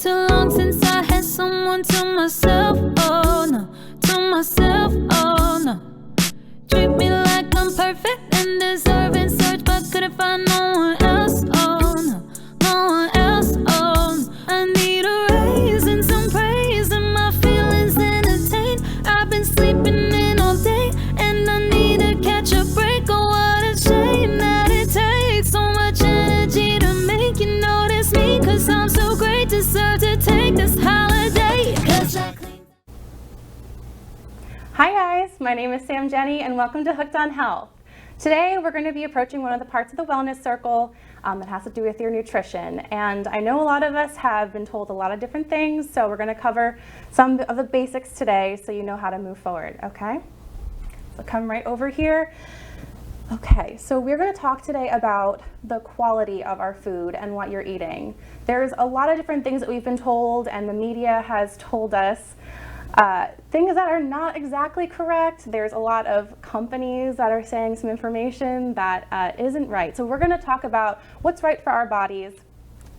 too long since I had someone to myself, oh no. To myself, oh no. Treat me like I'm perfect and deserving, search but couldn't find no one else, oh no. No one else, oh no. I need a raise and some praise and my feelings entertained. I've been sleeping in all day and I need to catch a break. Oh, what a shame that it takes so much energy to make you notice me, 'cause I'm so great, deserve to take this holiday. 'Cause Hi guys, my name is Sam Jenny and welcome to Hooked on Health. Today we're going to be approaching one of the parts of the wellness circle that has to do with your nutrition. And I know a lot of us have been told a lot of different things, so we're going to cover some of the basics today so you know how to move forward, okay? So come right over here. Okay, so we're going to talk today about the quality of our food and what you're eating. There's a lot of different things that we've been told and the media has told us. Things that are not exactly correct. There's a lot of companies that are saying some information that isn't right. So we're going to talk about what's right for our bodies.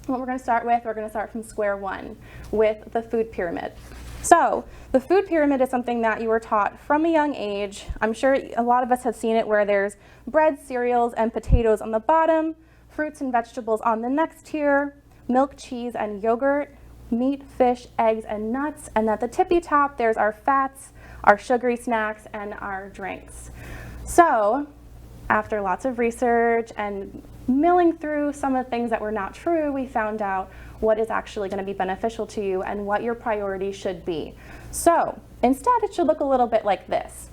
What we're going to start with, we're going to start from square one with the food pyramid. So the food pyramid is something that you were taught from a young age. I'm sure a lot of us have seen it where there's bread, cereals, and potatoes on the bottom, fruits and vegetables on the next tier, milk, cheese, and yogurt, meat, fish, eggs, and nuts, and at the tippy top there's our fats, our sugary snacks, and our drinks. So after lots of research and milling through some of the things that were not true, we found out what is actually going to be beneficial to you and what your priority should be. So instead it should look a little bit like this.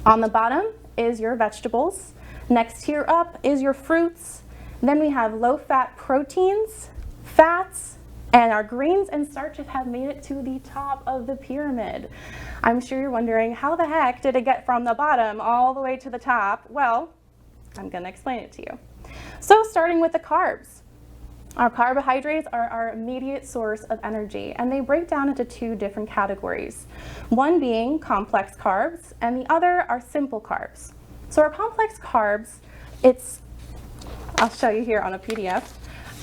On the bottom is your vegetables, next tier up is your fruits, then we have low-fat proteins, fats, and our grains and starches have made it to the top of the pyramid. I'm sure you're wondering, how the heck did it get from the bottom all the way to the top? Well, I'm going to explain it to you. So starting with the carbs. Our carbohydrates are our immediate source of energy, and they break down into two different categories. One being complex carbs, and the other are simple carbs. So our complex carbs, I'll show you here on a PDF,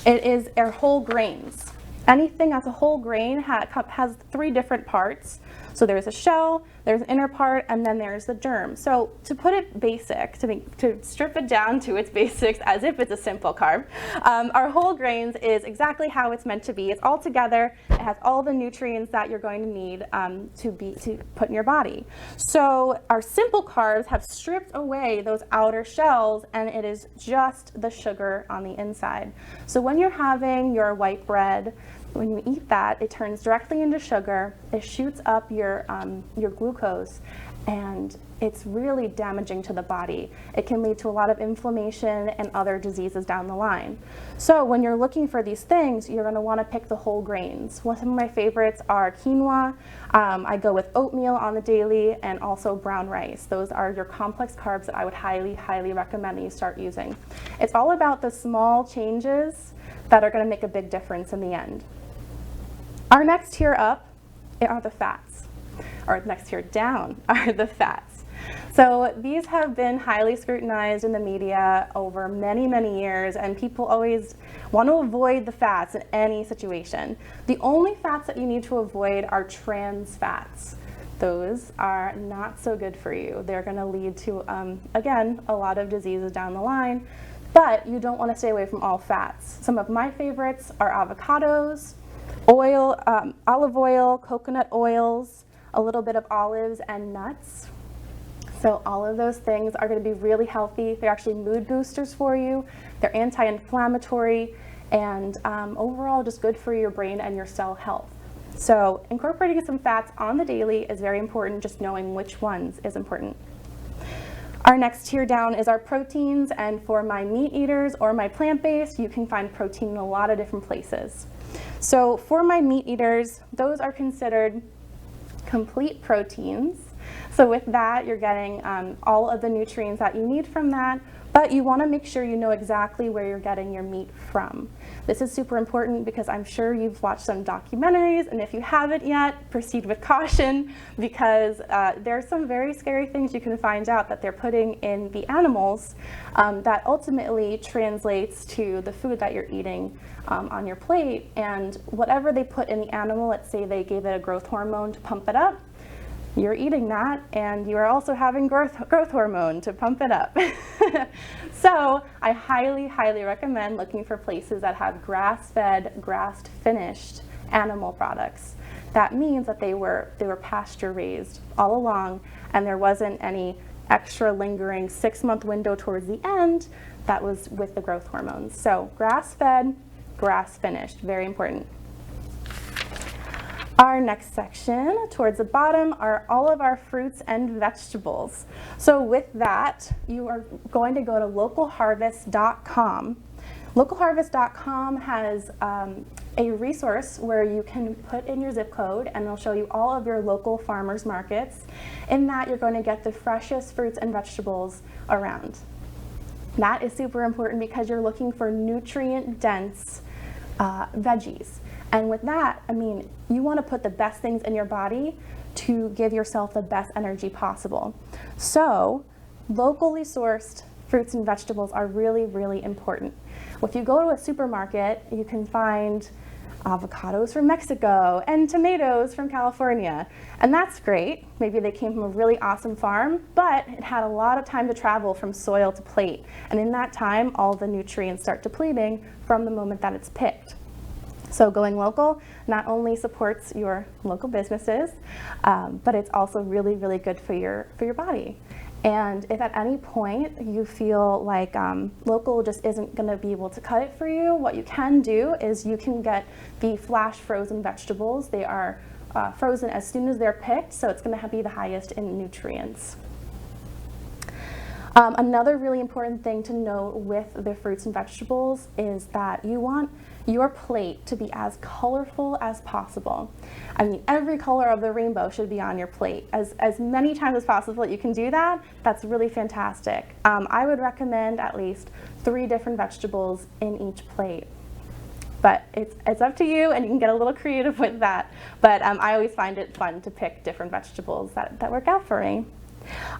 it is our whole grains. Anything that's a whole grain has three different parts. So there's a shell, there's an inner part, and then there's the germ. So to put it basic, to strip it down to its basics as if it's a simple carb, our whole grains is exactly how it's meant to be. It's all together. It has all the nutrients that you're going to need to put in your body. So our simple carbs have stripped away those outer shells, and it is just the sugar on the inside. So when you're having your white bread, when you eat that, it turns directly into sugar. It shoots up your glucose, and it's really damaging to the body. It can lead to a lot of inflammation and other diseases down the line. So when you're looking for these things, you're going to want to pick the whole grains. Some of my favorites are quinoa. I go with oatmeal on the daily, and also brown rice. Those are your complex carbs that I would highly, highly recommend that you start using. It's all about the small changes that are going to make a big difference in the end. Our next tier up are the fats, or next tier down are the fats. So these have been highly scrutinized in the media over many, many years, and people always want to avoid the fats in any situation. The only fats that you need to avoid are trans fats. Those are not so good for you. They're going to lead to, again, a lot of diseases down the line, but you don't want to stay away from all fats. Some of my favorites are avocados, oil, olive oil, coconut oils, a little bit of olives, and nuts. So all of those things are going to be really healthy. They're actually mood boosters for you. They're anti-inflammatory, and overall just good for your brain and your cell health. So incorporating some fats on the daily is very important, just knowing which ones is important. Our next tier down is our proteins, and for my meat eaters or my plant-based, you can find protein in a lot of different places. So for my meat eaters, those are considered complete proteins, So with that, you're getting all of the nutrients that you need from that, but you want to make sure you know exactly where you're getting your meat from. This is super important because I'm sure you've watched some documentaries, and if you haven't yet, proceed with caution, because there are some very scary things you can find out that they're putting in the animals that ultimately translates to the food that you're eating on your plate. And whatever they put in the animal, let's say they gave it a growth hormone to pump it up, you're eating that, and you are also having growth hormone to pump it up. So I highly, highly recommend looking for places that have grass-fed, grass-finished animal products. That means that they were pasture raised all along, and there wasn't any extra lingering 6-month window towards the end that was with the growth hormones. So grass-fed, grass-finished, very important. Our next section, towards the bottom, are all of our fruits and vegetables. So with that, you are going to go to localharvest.com. Localharvest.com has a resource where you can put in your zip code, and it'll show you all of your local farmers markets. In that, you're going to get the freshest fruits and vegetables around. That is super important because you're looking for nutrient-dense veggies. And with that, I mean, you want to put the best things in your body to give yourself the best energy possible. So locally sourced fruits and vegetables are really, really important. If you go to a supermarket, you can find avocados from Mexico and tomatoes from California. And that's great. Maybe they came from a really awesome farm, but it had a lot of time to travel from soil to plate. And in that time, all the nutrients start depleting from the moment that it's picked. So going local not only supports your local businesses, but it's also really, really good for your body. And if at any point you feel like local just isn't going to be able to cut it for you, what you can do is you can get the flash frozen vegetables. They are frozen as soon as they're picked, so it's going to be the highest in nutrients. Another really important thing to note with the fruits and vegetables is that you want your plate to be as colorful as possible. I mean, every color of the rainbow should be on your plate. As many times as possible that you can do that, that's really fantastic. I would recommend at least 3 different vegetables in each plate. But it's up to you, and you can get a little creative with that. But I always find it fun to pick different vegetables that work out for me.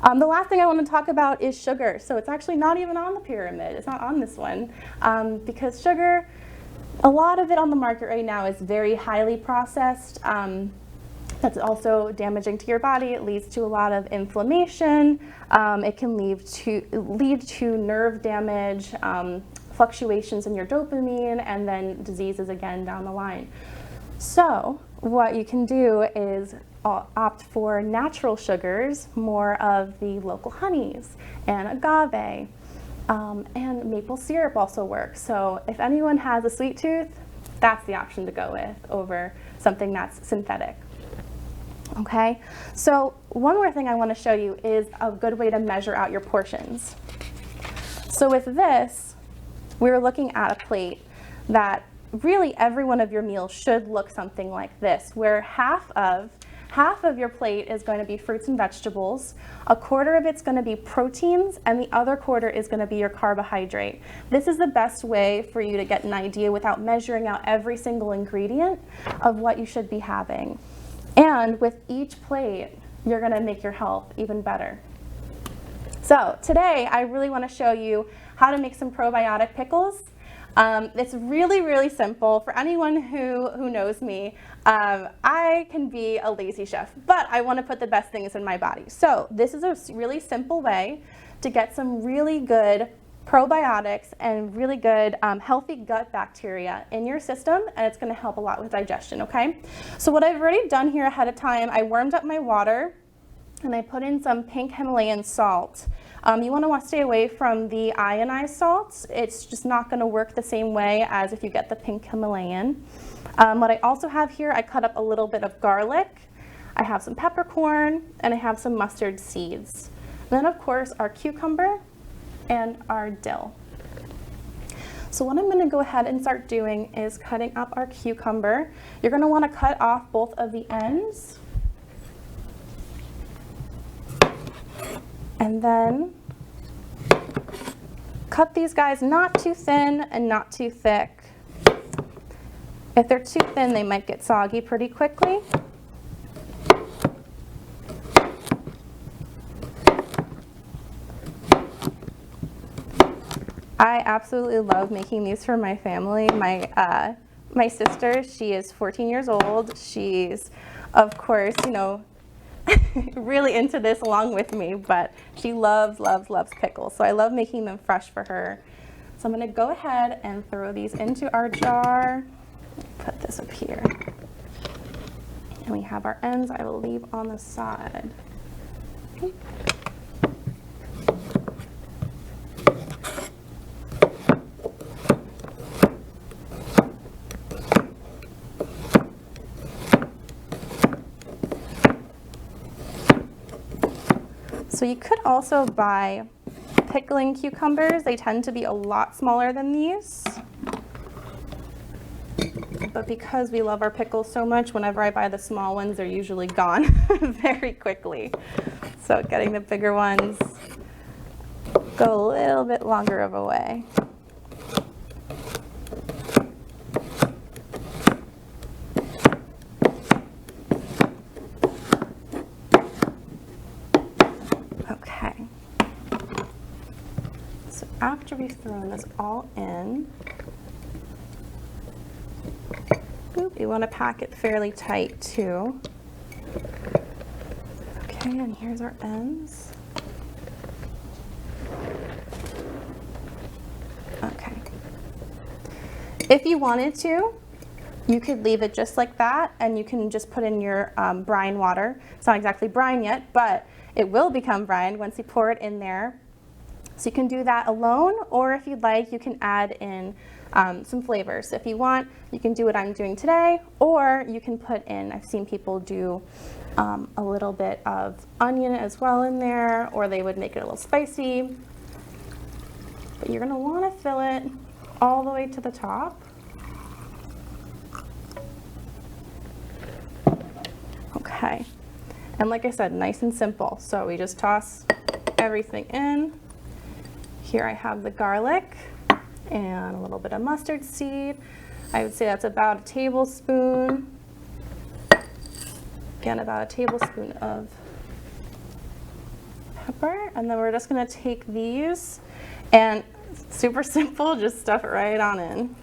The last thing I want to talk about is sugar. So it's actually not even on the pyramid. It's not on this one because sugar, a lot of it on the market right now is very highly processed. That's also damaging to your body. It leads to a lot of inflammation. It can lead to nerve damage, fluctuations in your dopamine, and then diseases again down the line. So what you can do is opt for natural sugars, more of the local honeys and agave. And maple syrup also works. So if anyone has a sweet tooth, that's the option to go with over something that's synthetic. Okay, so one more thing I want to show you is a good way to measure out your portions. So with this, we're looking at a plate that really every one of your meals should look something like this, where half of your plate is going to be fruits and vegetables, a quarter of it's going to be proteins, and the other quarter is going to be your carbohydrate. This is the best way for you to get an idea without measuring out every single ingredient of what you should be having. And with each plate, you're going to make your health even better. So today, I really want to show you how to make some probiotic pickles. It's really, really simple. For anyone who knows me, I can be a lazy chef, but I want to put the best things in my body. So this is a really simple way to get some really good probiotics and really good healthy gut bacteria in your system, and it's going to help a lot with digestion, okay? So what I've already done here ahead of time, I warmed up my water and I put in some pink Himalayan salt. You want to stay away from the ionized salts. It's just not going to work the same way as if you get the pink Himalayan. What I also have here, I cut up a little bit of garlic. I have some peppercorn, and I have some mustard seeds. And then, of course, our cucumber and our dill. So what I'm going to go ahead and start doing is cutting up our cucumber. You're going to want to cut off both of the ends. And then cut these guys not too thin and not too thick. If they're too thin, they might get soggy pretty quickly. I absolutely love making these for my family. My sister, she is 14 years old. She's, of course, you know, really into this along with me, but she loves, loves, loves pickles. So I love making them fresh for her. So I'm going to go ahead and throw these into our jar. Put this up here. And we have our ends I will leave on the side. Okay. So you could also buy pickling cucumbers. They tend to be a lot smaller than these. But because we love our pickles so much, whenever I buy the small ones, they're usually gone very quickly. So getting the bigger ones go a little bit longer of a way. Okay. So after we've thrown this all in, you want to pack it fairly tight too. Okay, and here's our ends. Okay. If you wanted to, you could leave it just like that, and you can just put in your brine water. It's not exactly brine yet, but it will become brine once you pour it in there. So you can do that alone, or if you'd like, you can add in some flavors. So if you want, you can do what I'm doing today, or you can put in, I've seen people do a little bit of onion as well in there, or they would make it a little spicy. But you're gonna wanna fill it all the way to the top. Okay, and like I said, nice and simple. So we just toss everything in. Here I have the garlic and a little bit of mustard seed. I would say that's about a tablespoon. Again, about a tablespoon of pepper. And then we're just gonna take these and super simple, just stuff it right on in.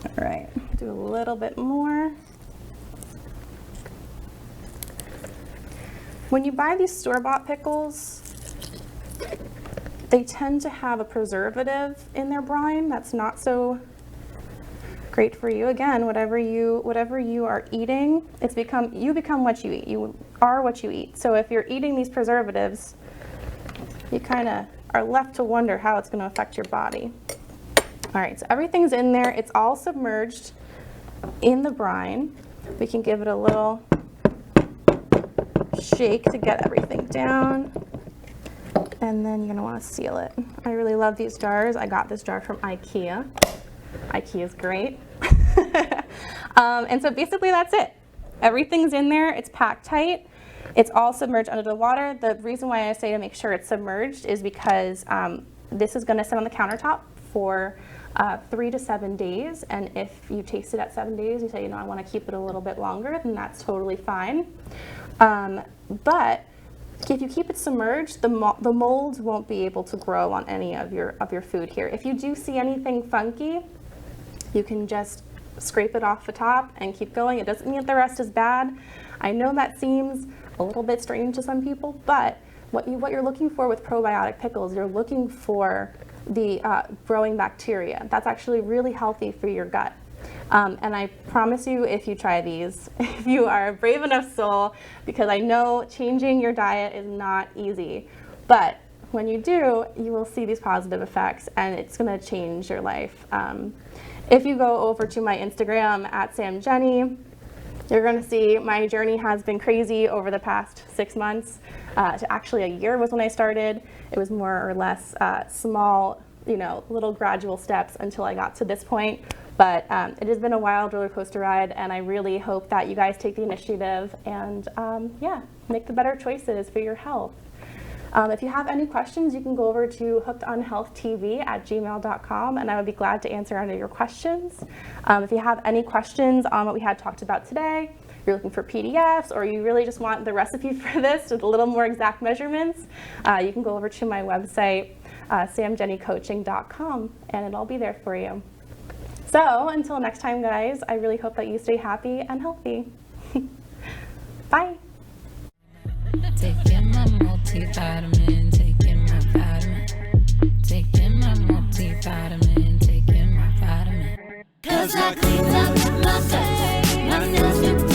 All right, do a little bit more. When you buy these store-bought pickles, they tend to have a preservative in their brine that's not so great for you. Again, whatever you are eating, you become what you eat. You are what you eat. So if you're eating these preservatives, you kind of are left to wonder how it's going to affect your body. All right, so everything's in there. It's all submerged in the brine. We can give it a little shake to get everything down, and then you're gonna want to seal it. I really love these jars. I got this jar from IKEA. IKEA is great. And so basically that's it. Everything's in there. It's packed tight. It's all submerged under the water. The reason why I say to make sure it's submerged is because this is going to sit on the countertop for 3 to 7 days, and if you taste it at 7 days, you say, you know, I want to keep it a little bit longer, then that's totally fine. But if you keep it submerged, the molds won't be able to grow on any of your food here. If you do see anything funky, you can just scrape it off the top and keep going. It doesn't mean that the rest is bad. I know that seems a little bit strange to some people, but what you're looking for with probiotic pickles, you're looking for the growing bacteria. That's actually really healthy for your gut. And I promise you, if you try these, if you are a brave enough soul, because I know changing your diet is not easy, but when you do, you will see these positive effects, and it's going to change your life. If you go over to my Instagram at Samm Jenny, you're going to see my journey has been crazy over the past 6 months. To actually a year was when I started. It was more or less small, little gradual steps until I got to this point. But it has been a wild roller coaster ride, and I really hope that you guys take the initiative and yeah, make the better choices for your health. If you have any questions, you can go over to hookedonhealthtv@gmail.com, and I would be glad to answer any of your questions. If you have any questions on what we had talked about today, you're looking for PDFs, or you really just want the recipe for this with a little more exact measurements, you can go over to my website, sammjennycoaching.com, and it'll all be there for you. So until next time, guys, I really hope that you stay happy and healthy. Bye. Taking my multivitamin, taking my vitamin. Taking my multivitamin, taking my vitamin. 'Cause I cleans up my gut, my cells